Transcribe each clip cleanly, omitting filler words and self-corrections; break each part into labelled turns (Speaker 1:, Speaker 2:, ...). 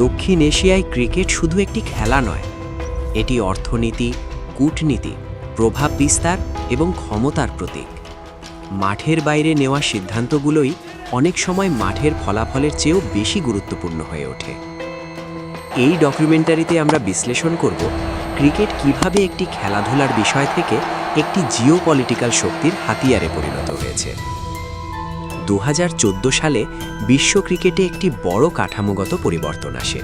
Speaker 1: দক্ষিণ এশিয়ায় ক্রিকেট শুধু একটি খেলা নয়, এটি অর্থনীতি, কূটনীতি, প্রভাব বিস্তার এবং ক্ষমতার প্রতীক। মাঠের বাইরে নেওয়া সিদ্ধান্তগুলোই অনেক সময় মাঠের ফলাফলের চেয়েও বেশি গুরুত্বপূর্ণ হয়ে ওঠে। এই ডকুমেন্টারিতে আমরা বিশ্লেষণ করব ক্রিকেট কিভাবে একটি খেলাধুলার বিষয় থেকে একটি জিওপলিটিক্যাল শক্তির হাতিয়ারে পরিণত হয়েছে। 2014 সালে বিশ্ব ক্রিকেটে একটি বড় কাঠামোগত পরিবর্তন আসে।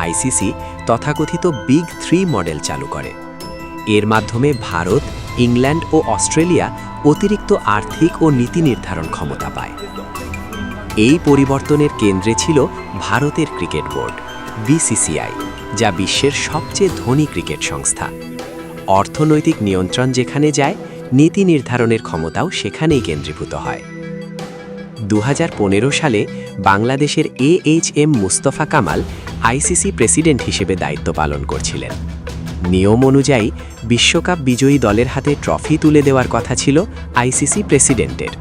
Speaker 1: আইসিসি তথাকথিত বিগ 3 মডেল চালু করে। এর মাধ্যমে ভারত, ইংল্যান্ড ও অস্ট্রেলিয়া অতিরিক্ত আর্থিক ও নীতি নির্ধারণ ক্ষমতা পায়। এই পরিবর্তনের কেন্দ্রে ছিল ভারতের ক্রিকেট বোর্ড বিসিসিআই, যা বিশ্বের সবচেয়ে ধনী ক্রিকেট সংস্থা। অর্থনৈতিক নিয়ন্ত্রণ যেখানে যায়, নীতি নির্ধারণের ক্ষমতাও সেখানেই কেন্দ্রীভূত হয়। 2015 সালে বাংলাদেশের AHM Mustafa Kamal ICC president হিসেবে দায়িত্ব পালন করছিলেন। নিয়ম অনুযায়ী বিশ্বকাপ বিজয়ী দলের হাতে ট্রফি তুলে দেওয়ার কথা ছিল আইসিসি প্রেসিডেন্টের।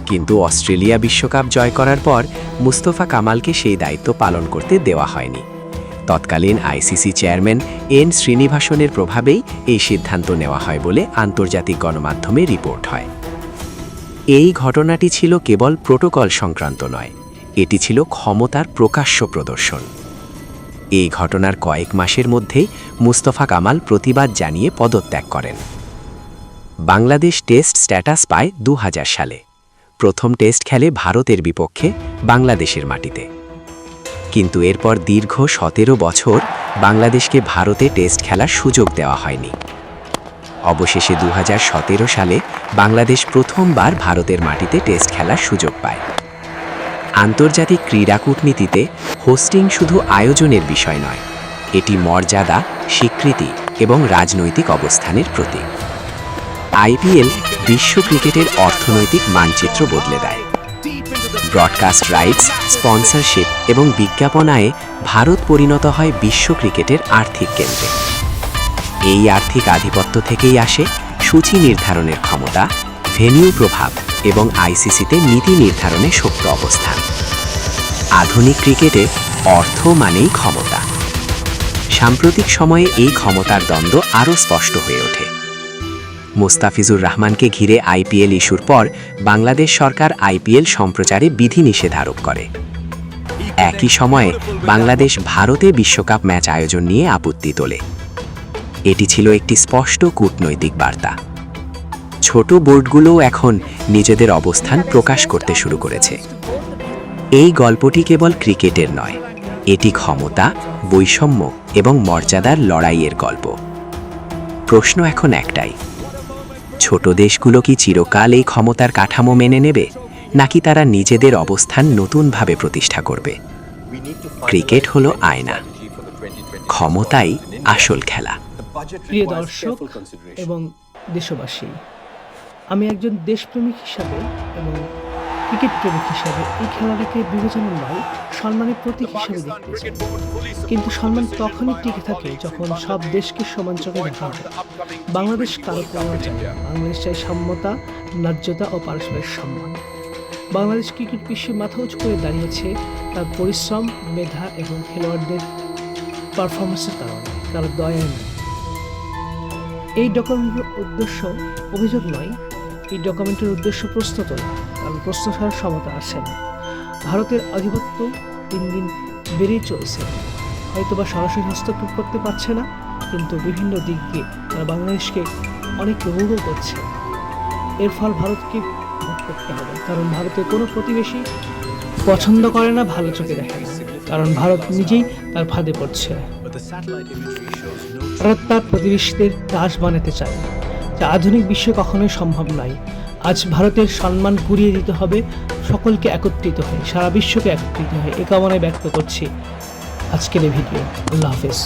Speaker 1: কিন্তু অস্ট্রেলিয়া বিশ্বকাপ জয় করার পর মুস্তফা কামালকে সেই দায়িত্ব পালন করতে দেওয়া হয়নি। তৎকালীন আইসিসি চেয়ারম্যান এন শ্রীনিবাসনের প্রভাবেই এই সিদ্ধান্ত নেওয়া হয় বলে আন্তর্জাতিক গণমাধ্যমে রিপোর্ট হয়। এই ঘটনাটি ছিল কেবল প্রোটোকল সংক্রান্ত নয়, এটি ছিল ক্ষমতার প্রকাশ্য প্রদর্শন। এই ঘটনার কয়েক মাসের মধ্যেই মুস্তফা কামাল প্রতিবাদ জানিয়ে পদত্যাগ করেন। বাংলাদেশ টেস্ট স্ট্যাটাস পায় 2000 সালে। প্রথম টেস্ট খেলে ভারতের বিপক্ষে বাংলাদেশের মাটিতে। কিন্তু এরপর দীর্ঘ 17 বছর বাংলাদেশকে ভারতে টেস্ট খেলার সুযোগ দেওয়া হয়নি। অবশেষে 2017 সালে বাংলাদেশ প্রথমবার ভারতের মাটিতে টেস্ট খেলার সুযোগ পায়। আন্তর্জাতিক ক্রীড়া কূটনীতিতে হোস্টিং শুধু আয়োজনের বিষয় নয়, এটি মর্যাদা, স্বীকৃতি এবং রাজনৈতিক অবস্থানের প্রতীক। আইপিএল বিশ্ব ক্রিকেটের অর্থনৈতিক মানচিত্র বদলে দেয়। ব্রডকাস্ট রাইটস, স্পন্সরশিপ এবং বিজ্ঞাপন আয়ে ভারত পরিণত হয় বিশ্ব ক্রিকেটের আর্থিক কেন্দ্রে। এই আর্থিক আধিপত্য থেকেই আসে সূচি নির্ধারণের ক্ষমতা, ভেন্যু প্রভাব এবং আইসিসিতে নীতি নির্ধারণে শক্ত অবস্থান। আধুনিক ক্রিকেটে অর্থ মানেই ক্ষমতা। সাম্প্রতিক সময়ে এই ক্ষমতার দ্বন্দ্ব আরও স্পষ্ট হয়ে ওঠে। মুস্তাফিজুর রহমানকে ঘিরে আইপিএল ইস্যুর পর বাংলাদেশ সরকার আইপিএল সম্প্রচারে বিধিনিষেধ আরোপ করে। একই সময়ে বাংলাদেশ ভারতে বিশ্বকাপ ম্যাচ আয়োজন নিয়ে আপত্তি তোলে। এটি ছিল একটি স্পষ্ট কূটনৈতিক বার্তা। ছোট বোর্ডগুলোও এখন নিজেদের অবস্থান প্রকাশ করতে শুরু করেছে। এই গল্পটি কেবল ক্রিকেটের নয়, এটি ক্ষমতা, বৈষম্য এবং মর্যাদার লড়াইয়ের গল্প। প্রশ্ন এখন একটাই, ছোট দেশগুলো কি চিরকাল এই ক্ষমতার কাঠামো মেনে নেবে, নাকি তারা নিজেদের অবস্থান নতুনভাবে প্রতিষ্ঠা করবে? ক্রিকেট হলো আয়না, ক্ষমতাই আসল খেলা।
Speaker 2: প্রিয় দর্শক এবং দেশবাসী, আমি একজন দেশপ্রেমিক হিসাবে এবং ক্রিকেট প্রেমিক হিসাবে এই খেলাটাকে বিবেচনা নয়, সম্মানের প্রতীক হিসেবে দেখতে চাই। কিন্তু সম্মান তখনই টিকে থাকে যখন সব দেশকে সমান চোখে দেখা হয়। বাংলাদেশ কারো প্রেরণা চায় না, বাংলাদেশ চায় সাম্যতা, ন্যায্যতা ও পারস্পরিক সম্মান। বাংলাদেশ ক্রিকেট বিশ্বে মাথা উঁচু করে দাঁড়িয়েছে তার পরিশ্রম, মেধা এবং খেলোয়াড়দের পারফরমেন্সের কারণে, কারো দয়া নেই। এই ডকুমেন্টের উদ্দেশ্য অভিযোগ নয়, এই ডকুমেন্টের উদ্দেশ্য প্রশ্ন তোলা, কারণ প্রশ্ন ছাড়া সমতা আসে না। ভারতের আধিপত্য দিন দিন বেড়েই চলেছে। হয়তোবা সরাসরি হস্তক্ষেপ করতে পারছে না, কিন্তু বিভিন্ন দিক দিয়ে তারা বাংলাদেশকে অনেক রূঢ় করছে। এর ফল ভারতকে ভোগ করতে হবে, কারণ ভারতের কোনো প্রতিবেশী পছন্দ করে না, ভালো চোখে দেখে না, কারণ ভারত নিজেই তার ফাঁদে পড়ছে। ভারত তার প্রতিবেশীদের দাস বানাতে চায়, যা আধুনিক বিশ্বে কখনোই সম্ভব নয়। আজ ভারতের সম্মান কুড়িয়ে দিতে হবে, সকলকে একত্রিত হয়ে, সারা বিশ্বকে একত্রিত হয়ে এ কামনায় ব্যক্ত করছি আজকের এই ভিডিও। আল্লাহ হাফেজ।